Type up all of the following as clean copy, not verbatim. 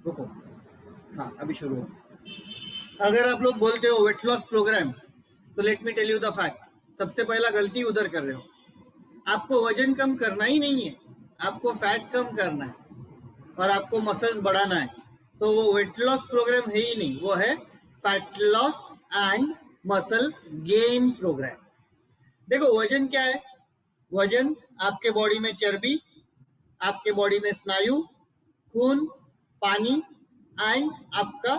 रुको, हाँ अभी शुरू हो। अगर आप लोग बोलते हो वेट लॉस प्रोग्राम, तो let me tell you the fact, सबसे पहला गलती उधर कर रहे हो। आपको वजन कम करना ही नहीं है, आपको फैट कम करना है और आपको मसल्स बढ़ाना है। तो वो वेट लॉस प्रोग्राम है ही नहीं, वो है fat loss and muscle gain programme. देखो वजन क्या है? वजन आपके बॉडी में चर्बी, आपके बॉडी में स्नायु, खून, पानी एंड आपका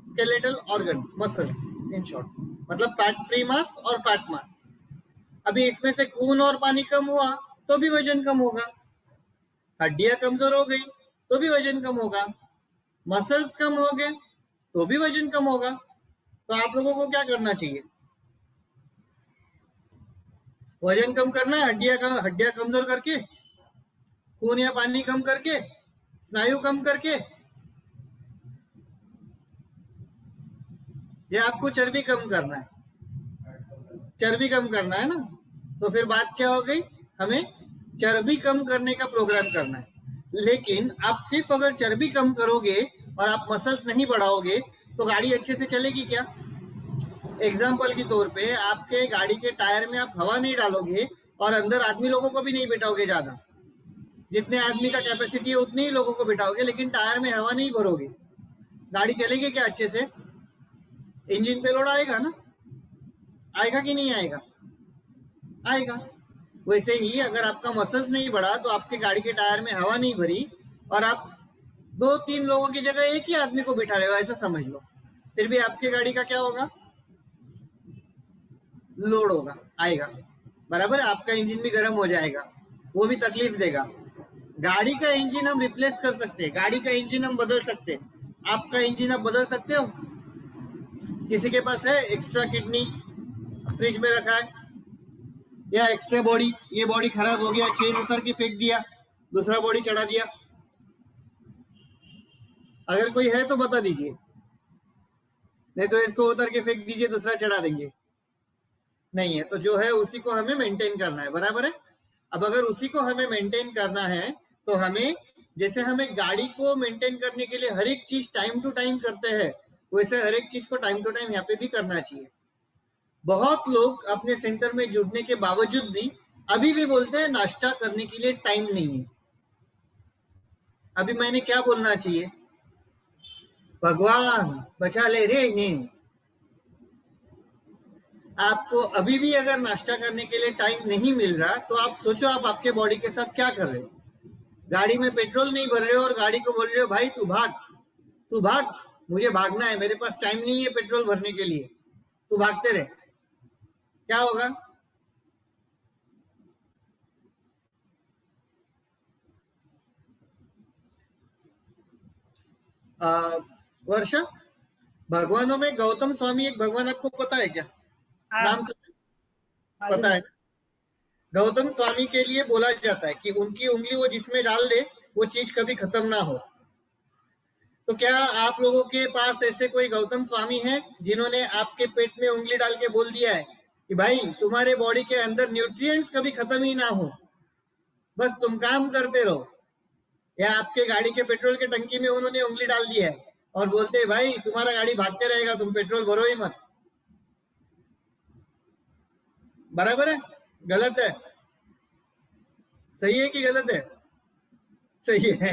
skeletal organs, muscles, in short, मतलब फैट फ्री मास और फैट मास। अभी इसमें से खून और पानी कम हुआ तो भी वजन कम होगा, हड्डियां कमजोर हो गई तो भी वजन कम होगा, मसल्स कम हो गए तो भी वजन कम होगा। तो आप लोगों को क्या करना चाहिए? वजन कम करना है, हड्डियां कमजोर करके, खून या पानी कम करके, स्नायु कम करके, या आपको चर्बी कम करना है? चर्बी कम करना है ना, तो फिर बात क्या हो गई, हमें चर्बी कम करने का प्रोग्राम करना है। लेकिन आप सिर्फ अगर चर्बी कम करोगे और आप मसल्स नहीं बढ़ाओगे तो गाड़ी अच्छे से चलेगी क्या? एग्जाम्पल के तौर पे आपके गाड़ी के टायर में आप हवा नहीं डालोगे और अंदर आदमी लोगों को भी नहीं बिठाओगे, ज्यादा जितने आदमी का कैपेसिटी है उतने ही लोगों को बिठाओगे, लेकिन टायर में हवा नहीं भरोगे, गाड़ी चलेगी क्या अच्छे से? इंजन पे लोड आएगा ना, आएगा कि नहीं आएगा? आएगा। वैसे ही अगर आपका मसल्स नहीं बढ़ा तो आपके गाड़ी के टायर में हवा नहीं भरी और आप 2-3 लोगों की जगह एक ही आदमी को बिठा रहे हो, ऐसा समझ लो, फिर भी आपकी गाड़ी का क्या होगा? लोड होगा, आएगा, बराबर है। आपका इंजन भी गर्म हो जाएगा, वो भी तकलीफ देगा। गाड़ी का इंजन हम रिप्लेस कर सकते हैं, गाड़ी का इंजन हम बदल सकते हैं। आपका इंजन आप बदल सकते हो? किसी के पास है एक्स्ट्रा किडनी फ्रिज में रखा है, या एक्स्ट्रा बॉडी, ये बॉडी खराब हो गया, चेंज उतर के फेंक दिया, दूसरा बॉडी चढ़ा दिया? अगर कोई है तो बता दीजिए, नहीं तो इसको उतर के फेंक दीजिए, दूसरा चढ़ा देंगे। नहीं है तो जो है उसी को हमें मेंटेन करना है, बराबर है। अब अगर उसी को हमें मेंटेन करना है तो हमें, जैसे हमें गाड़ी को मेंटेन करने के लिए हर एक चीज टाइम टू टाइम करते हैं, वैसे हर एक चीज को टाइम टू टाइम यहाँ पे भी करना चाहिए। बहुत लोग अपने सेंटर में जुड़ने के बावजूद भी अभी भी बोलते हैं नाश्ता करने के लिए टाइम नहीं है। अभी मैंने क्या बोलना चाहिए? भगवान बचा ले रे इन्हें। आपको अभी भी अगर नाश्ता करने के लिए टाइम नहीं मिल रहा तो आप सोचो आप आपके बॉडी के साथ क्या कर रहे हो। गाड़ी में पेट्रोल नहीं भर रहे हो और गाड़ी को बोल रहे हो भाई तू भाग, तू भाग, मुझे भागना है, मेरे पास टाइम नहीं है पेट्रोल भरने के लिए, तू भागते रहे, क्या होगा? वर्षा, भगवानों में गौतम स्वामी एक भगवान आपको पता है क्या? नाम हाँ, से पता है? गौतम स्वामी के लिए बोला जाता है कि उनकी उंगली वो जिसमें डाल दे वो चीज कभी खत्म ना हो। तो क्या आप लोगों के पास ऐसे कोई गौतम स्वामी हैं जिन्होंने आपके पेट में उंगली डाल के बोल दिया है कि भाई तुम्हारे बॉडी के अंदर न्यूट्रिएंट्स कभी खत्म ही ना हो, बस तुम काम करते रहो? या आपके गाड़ी के पेट्रोल के टंकी में उन्होंने उंगली डाल दी है और बोलते हैं भाई तुम्हारा गाड़ी भागते रहेगा, तुम पेट्रोल भरो ही मत? बराबर है? गलत है? सही है कि गलत है? सही है।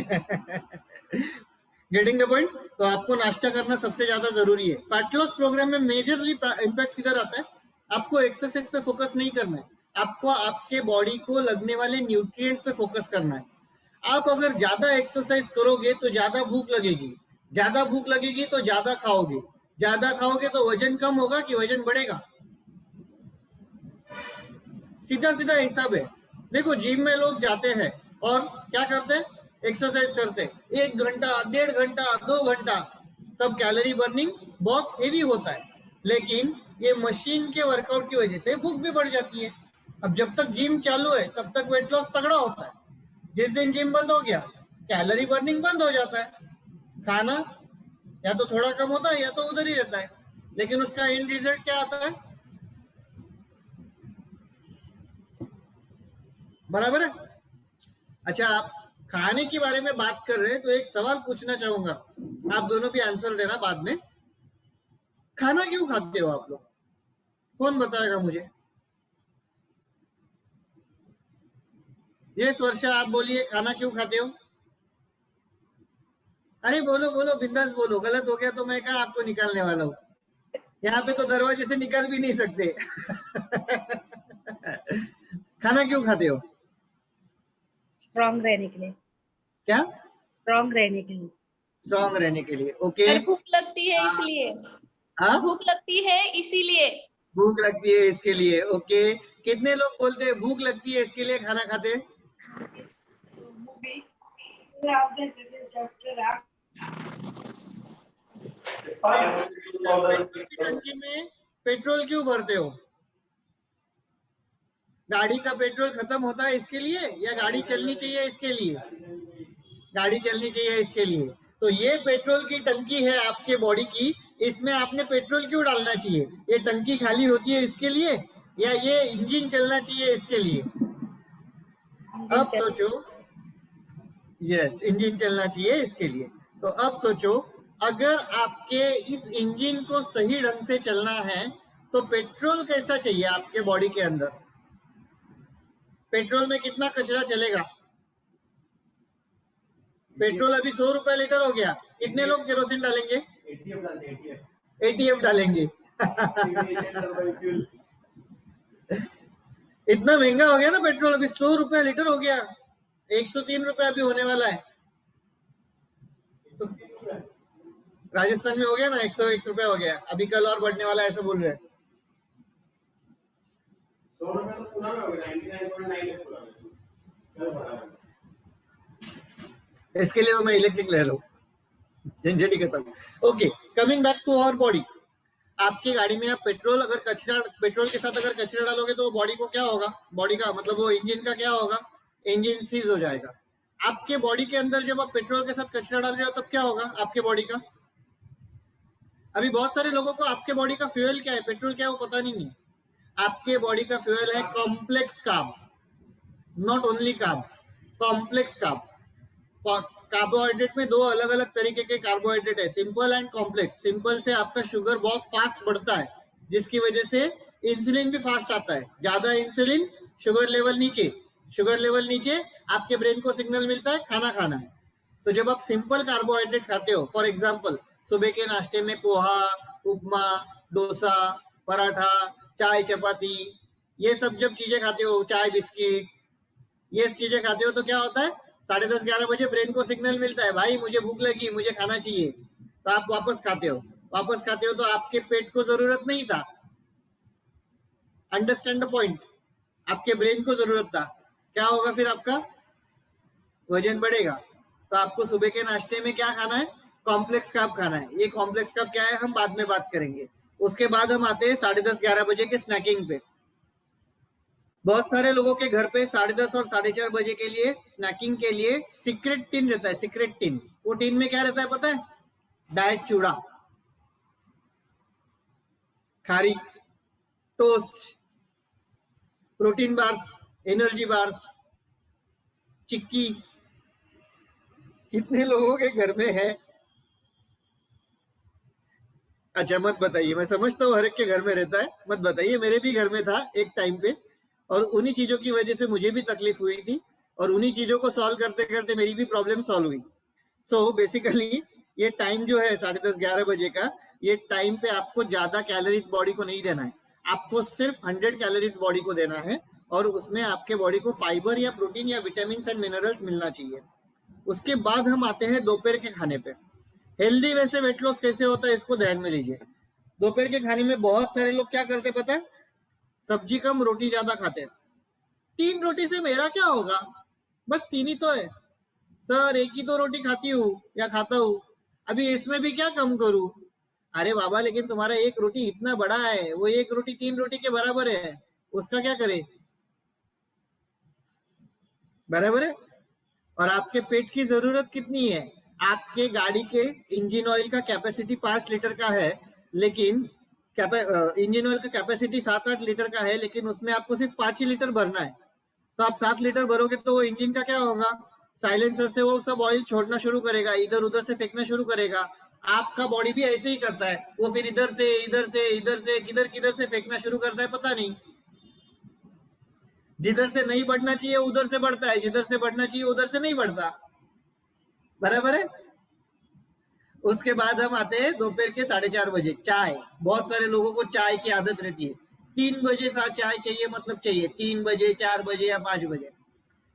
Getting the point. तो आपको नाश्ता करना सबसे ज्यादा जरूरी है। फैट लॉस प्रोग्राम में मेजरली इम्पैक्ट किधर आता है? आपको एक्सरसाइज पे फोकस नहीं करना है, आपको आपके बॉडी को लगने वाले न्यूट्रिएंट्स पे फोकस करना है। आप अगर ज्यादा एक्सरसाइज करोगे तो ज्यादा भूख लगेगी, ज्यादा भूख लगेगी तो ज्यादा खाओगे, ज्यादा खाओगे तो वजन कम होगा कि वजन बढ़ेगा? सीधा सीधा हिसाब है। देखो जिम में लोग जाते हैं और क्या करते हैं? एक्सरसाइज करते हैं 1 घंटा, 1.5 घंटा, 2 घंटा, तब कैलोरी बर्निंग बहुत हेवी होता है, लेकिन ये मशीन के वर्कआउट की वजह से भूख भी बढ़ जाती है। अब जब तक जिम चालू है तब तक वेट लॉस तगड़ा होता है, जिस दिन जिम बंद हो गया कैलोरी बर्निंग बंद हो जाता है, खाना या तो थोड़ा कम होता है या तो उधर ही रहता है, लेकिन उसका एंड रिजल्ट क्या आता है? बराबर है? अच्छा, आप खाने के बारे में बात कर रहे हैं तो एक सवाल पूछना चाहूंगा, आप दोनों भी आंसर देना बाद में। खाना क्यों खाते हो आप लोग? कौन बताएगा मुझे? ये वर्षा, आप बोलिए, खाना क्यों खाते हो? अरे बोलो बोलो, बिंदास बोलो, गलत हो गया तो मैं कहा आपको निकालने वाला हूँ। यहाँ पे तो दरवाजे से निकाल भी नहीं सकते। खाना क्यों खाते हो? स्ट्रॉन्ग रहने के लिए। क्या? स्ट्रॉन्ग रहने के लिए। स्ट्रांग रहने के लिए, ओके। भूख लगती है इसलिए। हाँ, भूख लगती है इसीलिए। भूख लगती है इसके लिए, ओके। कितने लोग बोलते हैं भूख लगती है इसके लिए खाना खाते हैं? पेट्रोल की टंकी में पेट्रोल क्यों भरते हो? गाड़ी का पेट्रोल खत्म होता है इसके लिए, या गाड़ी चलनी चाहिए इसके लिए? गाड़ी चलनी चाहिए इसके लिए। तो ये पेट्रोल की टंकी है आपके बॉडी की, इसमें आपने पेट्रोल क्यों डालना चाहिए? ये टंकी खाली होती है इसके लिए, या ये इंजन चलना चाहिए इसके लिए? अब सोचो। यस, इंजन चलना चाहिए इसके लिए। तो अब सोचो, अगर आपके इस इंजन को सही ढंग से चलना है तो पेट्रोल कैसा चाहिए आपके बॉडी के अंदर? पेट्रोल में कितना कचरा चलेगा? पेट्रोल अभी 100 रुपए लीटर हो गया, कितने लोग केरोसिन डालेंगे? एटीएफ डालेंगे। इतना महंगा हो गया ना पेट्रोल, अभी 100 रुपए लीटर हो गया, 103 रुपए अभी होने वाला है। तो राजस्थान में हो गया ना, 101 रुपए हो गया, अभी कल और बढ़ने वाला है ऐसा बोल रहे हैं। 100 रुपए तो पूरा हो गया, 99.9 इसके लिए तो मैं इलेक्ट्रिक ले रहा हूँ, झंझट ही खत्म। Okay, coming back to our body. आपकी गाड़ी में आप पेट्रोल के साथ अगर कचरा डालोगे तो बॉडी को क्या होगा? बॉडी का मतलब वो इंजन का क्या होगा? इंजन सीज हो जाएगा। आपके बॉडी के अंदर जब आप पेट्रोल के साथ कचरा डाल रहे हो तब क्या होगा आपके बॉडी का? अभी बहुत सारे लोगों को आपके बॉडी का फ्यूल क्या है, पेट्रोल क्या है, वो पता नहीं है। आपके बॉडी का फ्यूल है complex carb, not only carbs, complex carb. Carbohydrate में दो अलग अलग तरीके के कार्बोहाइड्रेट है, सिंपल एंड कॉम्प्लेक्स। सिंपल से आपका शुगर बहुत फास्ट बढ़ता है, जिसकी वजह से इंसुलिन भी फास्ट आता है। ज्यादा इंसुलिन, शुगर लेवल नीचे, शुगर लेवल नीचे, आपके ब्रेन को सिग्नल मिलता है खाना खाना है। तो जब आप सिंपल कार्बोहाइड्रेट खाते हो, फॉर एग्जाम्पल सुबह के नाश्ते में पोहा, उपमा, डोसा, पराठा, चाय, चपाती, ये सब जब चीजें खाते हो, चाय, बिस्किट, ये चीजें खाते हो तो क्या होता है? 10:30-11 बजे ब्रेन को सिग्नल मिलता है, भाई मुझे भूख लगी, मुझे खाना चाहिए। तो आप वापस खाते हो। वापस खाते हो तो आपके पेट को जरूरत नहीं था, अंडरस्टैंड द पॉइंट, आपके ब्रेन को जरूरत था। क्या होगा फिर? आपका वजन बढ़ेगा। तो आपको सुबह के नाश्ते में क्या खाना है? कॉम्प्लेक्स कार्ब खाना है। ये कॉम्प्लेक्स कार्ब क्या है हम बाद में बात करेंगे। उसके बाद हम आते हैं 10:30-11 बजे के स्नैकिंग पे। बहुत सारे लोगों के घर पे 10:30 और 4:30 बजे के लिए स्नैकिंग के लिए सीक्रेट टिन रहता है, सीक्रेट टिन। वो टिन में क्या रहता है पता है? डाइट चूड़ा, खारी, toast, protein bars, energy bars, चिक्की। कितने लोगों के घर में है? अच्छा मत बताइए, मैं समझता हूँ हर एक के घर में रहता है, मत बताइए। मेरे भी घर में था एक टाइम पे, और उन्हीं चीजों की वजह से मुझे भी तकलीफ हुई थी, और उन्हीं चीजों को सॉल्व करते करते मेरी भी प्रॉब्लम सॉल्व हुई। सो बेसिकली ये टाइम जो है 10:30-11 बजे का, ये टाइम पे आपको ज्यादा कैलोरीज बॉडी को नहीं देना है। आपको सिर्फ 100 कैलोरीज बॉडी को देना है, और उसमें आपके बॉडी को फाइबर या प्रोटीन या विटामिन एंड मिनरल्स मिलना चाहिए। उसके बाद हम आते हैं दोपहर के खाने पे। हेल्दी वैसे वेट लॉस कैसे होता है इसको ध्यान में लीजिए। दोपहर के खाने में बहुत सारे लोग क्या करते पता है? सब्जी कम रोटी ज्यादा खाते हैं। 3 रोटी से मेरा क्या होगा, बस 3 ही तो है सर, एक ही तो रोटी खाती हूँ या खाता हूँ, अभी इसमें भी क्या कम करूँ? अरे बाबा, लेकिन तुम्हारा एक रोटी इतना बड़ा है, वो एक रोटी 3 रोटी के बराबर है, उसका क्या करे? बराबर है। और आपके पेट की जरूरत कितनी है? आपके गाड़ी के इंजन ऑयल का कैपेसिटी 5 लीटर का है, लेकिन इंजन ऑयल का कैपेसिटी 7-8 लीटर का है, लेकिन उसमें आपको सिर्फ 5 ही लीटर भरना है। तो आप 7 लीटर भरोगे तो वो इंजन का क्या होगा? साइलेंसर से वो सब ऑयल छोड़ना शुरू करेगा, इधर उधर से फेंकना शुरू करेगा। आपका बॉडी भी ऐसे ही करता है, वो फिर इधर से इधर से इधर से किधर किधर से फेंकना शुरू करता है, पता नहीं। जिधर से नहीं बढ़ना चाहिए उधर से बढ़ता है, जिधर से बढ़ना चाहिए उधर से नहीं बढ़ता। बराबर है। उसके बाद हम आते हैं दोपहर के 4:30 बजे। चाय, बहुत सारे लोगों को चाय की आदत रहती है। 3 बजे साथ चाय चाहिए, मतलब चाहिए 3 बजे, 4 बजे या 5 बजे।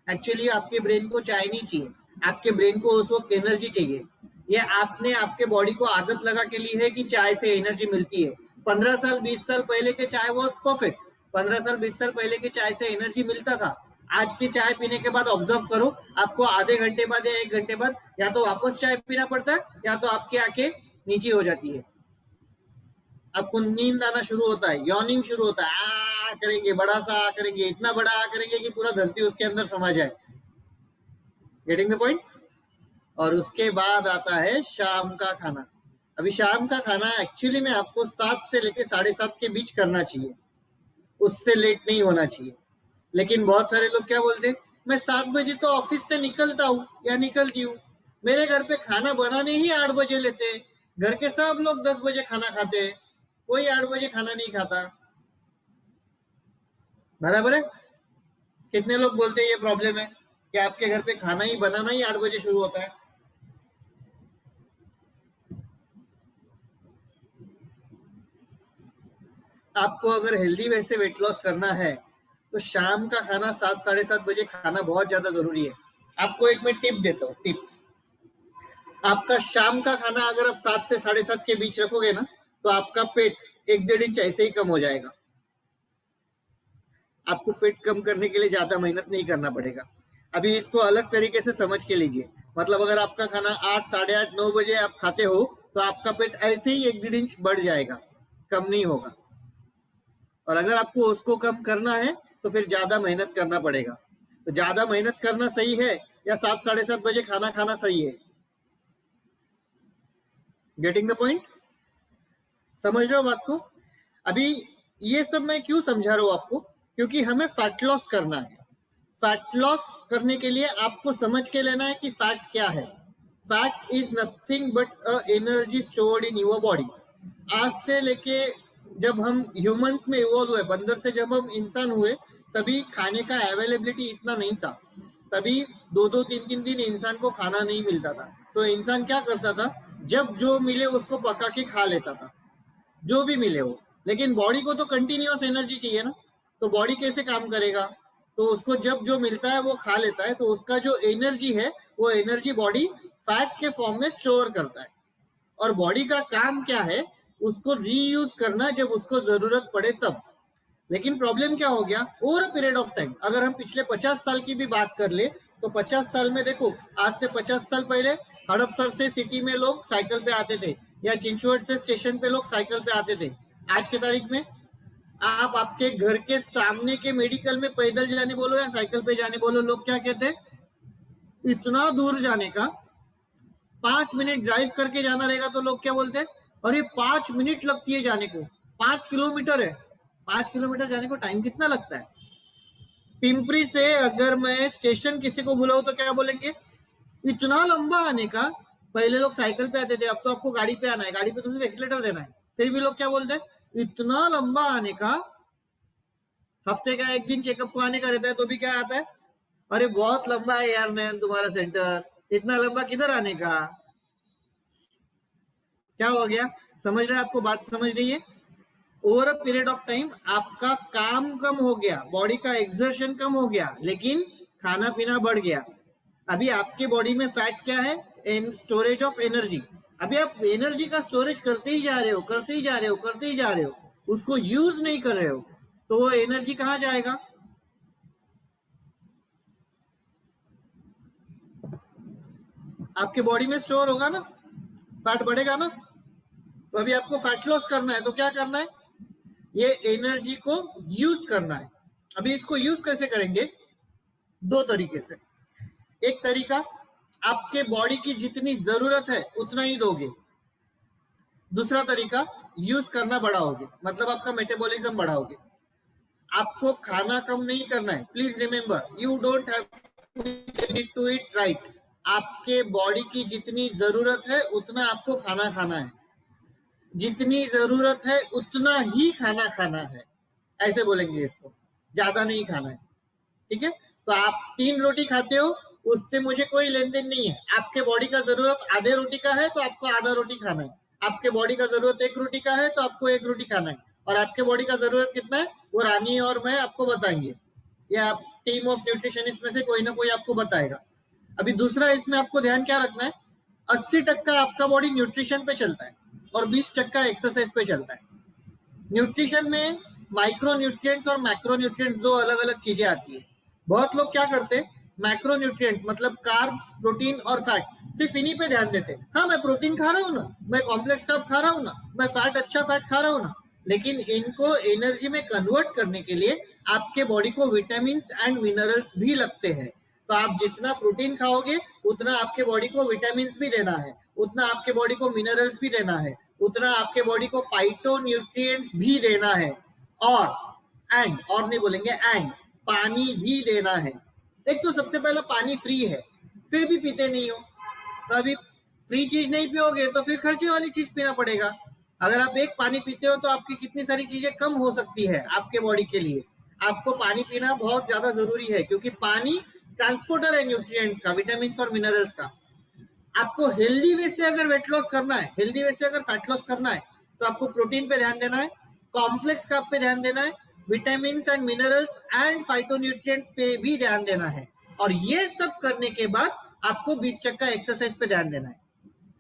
एक्चुअली आपके ब्रेन को चाय नहीं चाहिए, आपके ब्रेन को उस वक्त एनर्जी चाहिए। ये आपने आपके बॉडी को आदत लगा के ली है कि चाय से एनर्जी मिलती है। 15 साल 20 साल पहले के चाय वॉज परफेक्ट। 15 साल 20 साल पहले के चाय से एनर्जी मिलता था। आज की चाय पीने के बाद ऑब्जर्व करो, आपको आधे घंटे बाद या 1 घंटे बाद या तो वापस चाय पीना पड़ता है या तो आपकी आंखें नीचे हो जाती है, आपको नींद आना शुरू होता है, यॉर्निंग शुरू होता है। आ करेंगे, बड़ा सा आ करेंगे, इतना बड़ा आ करेंगे कि पूरा धरती उसके अंदर समा जाए। Getting the point. और उसके बाद आता है शाम का खाना। अभी शाम का खाना एक्चुअली में आपको 7 से लेके 7:30 के बीच करना चाहिए, उससे लेट नहीं होना चाहिए। लेकिन बहुत सारे लोग क्या बोलते हैं, मैं 7 बजे तो ऑफिस से निकलता हूँ या निकलती हूँ, मेरे घर पे खाना बनाने ही 8 बजे लेते हैं, घर के सब लोग 10 बजे खाना खाते हैं, कोई 8 बजे खाना नहीं खाता। बराबर है। कितने लोग बोलते हैं ये प्रॉब्लम है कि आपके घर पे खाना ही बनाना ही 8 बजे शुरू होता है। आपको अगर हेल्दी वैसे वेट लॉस करना है तो शाम का खाना 7 7:30 बजे खाना बहुत ज्यादा जरूरी है। आपको एक मैं टिप देता हूँ। टिप, आपका शाम का खाना अगर आप 7 से 7:30 के बीच रखोगे ना तो आपका पेट 1-1.5 इंच ऐसे ही कम हो जाएगा। आपको पेट कम करने के लिए ज्यादा मेहनत नहीं करना पड़ेगा। अभी इसको अलग तरीके से समझ के लीजिए। मतलब अगर आपका खाना 8, 8:30, 9 बजे आप खाते हो तो आपका पेट ऐसे ही 1-1.5 इंच बढ़ जाएगा, कम नहीं होगा। और अगर आपको उसको कम करना है तो फिर ज्यादा मेहनत करना पड़ेगा। तो ज्यादा मेहनत करना सही है या 7 7:30 बजे खाना खाना सही है? Getting the point. समझ रहे हो बात को। अभी ये सब मैं क्यों समझा रहा हूँ आपको, क्योंकि हमें फैट लॉस करना है। फैट लॉस करने के लिए आपको समझ के लेना है कि फैट क्या है। Fat is nothing but a energy stored in your body. आज से लेके जब हम ह्यूमंस में इवॉल्व हुए, बंदर से जब हम इंसान हुए, तभी खाने का अवेलेबिलिटी इतना नहीं था। तभी 2-2, 3-3 दिन इंसान को खाना नहीं मिलता था। तो इंसान क्या करता था, जब जो मिले उसको पका के खा लेता था, जो भी मिले हो। लेकिन बॉडी को तो कंटिन्यूअस एनर्जी चाहिए ना, तो बॉडी कैसे काम करेगा? तो उसको जब जो मिलता है वो खा लेता है, तो उसका जो एनर्जी है वो एनर्जी बॉडी फैट के फॉर्म में स्टोर करता है। और बॉडी का काम क्या है, उसको रीयूज करना जब उसको जरूरत पड़े तब। लेकिन प्रॉब्लम क्या हो गया, over a period of time. अगर हम पिछले 50 साल की भी बात कर ले तो 50 साल में देखो, आज से 50 साल पहले हड़पसर से सिटी में लोग साइकिल पे आते थे या चिंचवड से स्टेशन पे लोग साइकिल पे आते थे। आज के तारीख में आप आपके घर के सामने के मेडिकल में पैदल जाने बोलो या साइकिल पे जाने बोलो, लोग क्या कहते हैं, इतना दूर जाने का 5 मिनट ड्राइव करके जाना रहेगा तो लोग क्या बोलते हैं, अरे 5 मिनट लगती है जाने को, 5 किलोमीटर है। 5 किलोमीटर जाने को टाइम कितना लगता है? पिंपरी से अगर मैं स्टेशन किसी को बुलाऊं तो क्या बोलेंगे, इतना लंबा आने का। पहले लोग साइकिल पे आते थे, अब तो आपको गाड़ी पे आना है, गाड़ी पे तो सिर्फ एक्सीलेटर देना है, फिर भी लोग क्या बोलते हैं, इतना लंबा आने का। हफ्ते का 1 दिन चेकअप को आने का रहता है तो भी क्या आता है, अरे बहुत लंबा है यार नयन तुम्हारा सेंटर, इतना लंबा किधर आने का। क्या हो गया, समझ रहे हैं? आपको बात समझ रही है? Over a period of time आपका काम कम हो गया, बॉडी का एक्सर्शन कम हो गया, लेकिन खाना पीना बढ़ गया। अभी आपके बॉडी में फैट क्या है, स्टोरेज ऑफ एनर्जी। अभी आप एनर्जी का स्टोरेज करते ही जा रहे हो, करते ही जा रहे हो, करते ही जा रहे हो, उसको यूज नहीं कर रहे हो, तो वो एनर्जी कहाँ जाएगा? आपके बॉडी में स्टोर होगा ना, फैट बढ़ेगा ना। तो अभी आपको फैट लॉस करना है तो क्या करना है, ये एनर्जी को यूज करना है। अभी इसको यूज कैसे करेंगे, 2 तरीके से। एक तरीका, आपके बॉडी की जितनी जरूरत है उतना ही दोगे। दूसरा तरीका, यूज करना बढ़ाओगे, मतलब आपका मेटाबॉलिज्म बढ़ाओगे। आपको खाना कम नहीं करना है। Please remember, you don't have need to eat right. आपके बॉडी की जितनी जरूरत है उतना आपको खाना खाना है, जितनी जरूरत है उतना ही खाना खाना है, ऐसे बोलेंगे इसको, ज्यादा नहीं खाना है। ठीक है, तो आप 3 रोटी खाते हो, उससे मुझे कोई लेन देन नहीं है। आपके बॉडी का जरूरत आधे रोटी का है तो आपको आधा रोटी खाना है, आपके बॉडी का जरूरत 1 रोटी का है तो आपको 1 रोटी खाना है, और आपके बॉडी का जरूरत कितना है वो रानी और मैं आपको बताएंगे, या टीम ऑफ न्यूट्रिशनिस्ट में से कोई ना कोई आपको बताएगा। अभी दूसरा इसमें आपको ध्यान क्या रखना है, 80% आपका बॉडी न्यूट्रिशन पे चलता है और 20% एक्सरसाइज पे चलता है। न्यूट्रिशन में माइक्रो न्यूट्रिएंट्स और मैक्रो न्यूट्रिएंट्स 2 अलग अलग चीजें आती है। बहुत लोग क्या करते हैं, मैक्रो न्यूट्रिएंट्स मतलब कार्ब्स, प्रोटीन और फैट, सिर्फ इन्हीं पे ध्यान देते हैं। हाँ, मैं प्रोटीन खा रहा हूँ ना, मैं कॉम्प्लेक्स कार्ब खा रहा हूँ ना, मैं फैट अच्छा फैट खा रहा हूँ ना, लेकिन इनको एनर्जी में कन्वर्ट करने के लिए आपके बॉडी को विटामिन एंड मिनरल्स भी लगते हैं। तो आप जितना प्रोटीन खाओगे उतना आपके बॉडी को विटामिन भी देना है, उतना आपके बॉडी को मिनरल्स भी देना है, उतना आपके बॉडी को फाइटो न्यूट्रिएंट्स भी देना है, और नहीं बोलेंगे एंड पानी भी देना है। एक तो सबसे पहला पानी फ्री है, फिर भी पीते नहीं हो, तो अभी फ्री चीज नहीं पियोगे तो फिर खर्चे वाली चीज पीना पड़ेगा। अगर आप एक पानी पीते हो तो आपकी कितनी सारी चीजें कम हो सकती है आपके बॉडी के लिए। आपको पानी पीना बहुत ज्यादा जरूरी है, क्योंकि पानी ट्रांसपोर्टर है न्यूट्रिएंट्स का, विटामिन और मिनरल्स का। आपको हेल्दी वे से अगर वेट लॉस करना है, हेल्दी वे से अगर फैट लॉस करना है, तो आपको प्रोटीन पे ध्यान देना है, कॉम्प्लेक्स कार्ब पे ध्यान देना है, vitamin and minerals and phytonutrients पे भी ध्यान देना है, और ये सब करने के बाद आपको 20% एक्सरसाइज पे ध्यान देना है।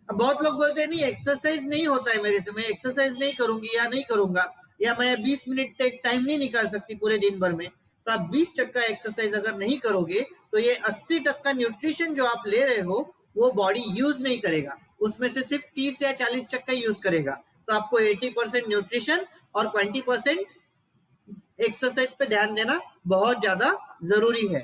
अब बहुत लोग बोलते हैं नहीं एक्सरसाइज नहीं होता है मेरे से, मैं एक्सरसाइज नहीं करूंगी या नहीं करूंगा, या मैं 20 मिनट टाइम नहीं निकाल सकती पूरे दिन भर में। तो आप 20% एक्सरसाइज अगर नहीं करोगे तो ये 80% न्यूट्रिशन जो आप ले रहे हो वो बॉडी यूज नहीं करेगा, उसमें से सिर्फ 30 या 40% यूज करेगा। तो आपको 80% न्यूट्रिशन और 20% एक्सरसाइज पे ध्यान देना बहुत ज्यादा जरूरी है,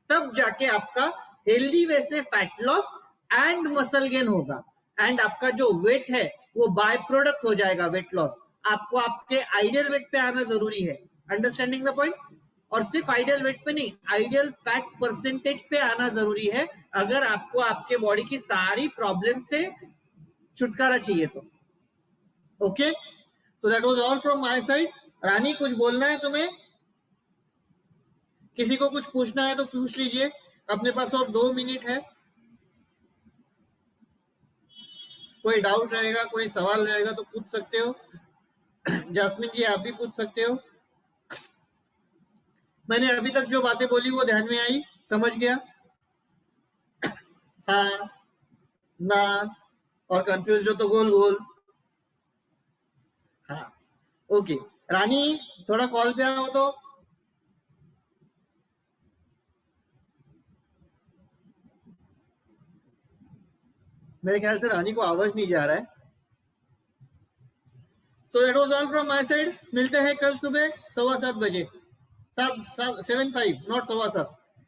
तब जाके आपका हेल्दी वे से fat loss and muscle gain होगा, एंड आपका जो वेट है वो बाय प्रोडक्ट हो जाएगा वेट लॉस। आपको आपके आइडियल वेट पे आना जरूरी है, अंडरस्टैंडिंग द पॉइंट। और सिर्फ आइडियल वेट पे नहीं, आइडियल फैट परसेंटेज पे आना जरूरी है, अगर आपको आपके बॉडी की सारी प्रॉब्लम से छुटकारा चाहिए तो। Okay, so that was all from my side. Rani, कुछ बोलना है तुम्हें? किसी को कुछ पूछना है तो पूछ लीजिए, अपने पास और 2 मिनट है। कोई डाउट रहेगा, कोई सवाल रहेगा तो पूछ सकते हो। जास्मिन जी, आप भी पूछ सकते हो। मैंने अभी तक जो बातें बोली वो ध्यान में आई, समझ गया? हाँ ना, और कंफ्यूज हो तो गोल गोल। हाँ, ओके। रानी, थोड़ा कॉल पे आओ तो। मेरे ख्याल से रानी को आवाज नहीं जा रहा है। सो that was all from my side. मिलते हैं कल सुबह 7:15 बजे, 7:75 नॉट 7:15,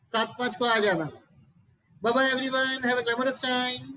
7:05 को आ जाना। Bye bye everyone, have a glamorous time.